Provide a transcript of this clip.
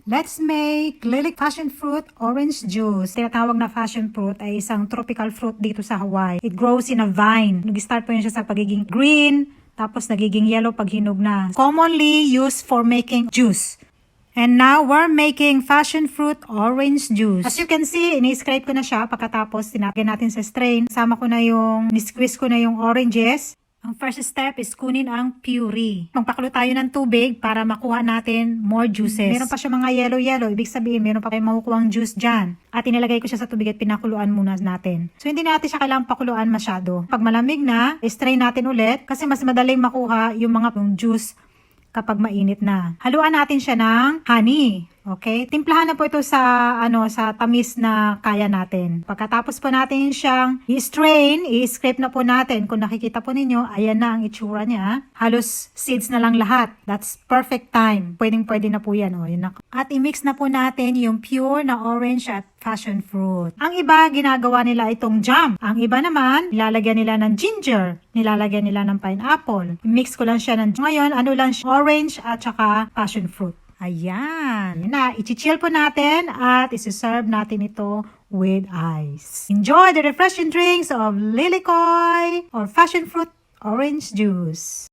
Let's make lilac passion fruit orange juice. Tinatawag na passion fruit ay isang tropical fruit dito sa Hawaii. It grows in a vine. Nag-start po yun siya sa pagiging green, tapos nagiging yellow pag hinog na. Commonly used for making juice. And now, we're making passion fruit orange juice. As you can see, ini-scrape ko na siya. Pagkatapos, tinagyan natin sa strain. Sama ko na ni-squeeze ko na yung oranges. Ang first step is kunin ang puree. Magpakulo tayo ng tubig para makuha natin more juices. Meron pa siya mga yellow-yellow. Ibig sabihin, meron pa tayong makukuha ang juice dyan. At inilagay ko siya sa tubig at pinakuluan muna natin. So, hindi natin siya kailangang pakuluan masyado. Pag malamig na, strain natin ulit kasi mas madaling makuha yung mga juice kapag mainit na. Haluan natin siya ng honey. Okay? Timplahan na po ito sa sa tamis na kaya natin. Pagkatapos po natin siyang i-strain, i-scrape na po natin. Kung nakikita po ninyo, ayan na ang itsura niya. Halos seeds na lang lahat. That's perfect time. Pwedeng-pwede na po yan. Yun na. At i-mix na po natin yung pure na orange at passion fruit. Ang iba, ginagawa nila itong jam. Ang iba naman, nilalagyan nila ng ginger. Nilalagyan nila ng pineapple. I-mix ko lang siya ng ngayon, lang siya, orange at saka passion fruit. Ayan. Yan na. I-chill po natin at isi-serve natin ito with ice. Enjoy the refreshing drinks of Lilikoi or passion fruit orange juice.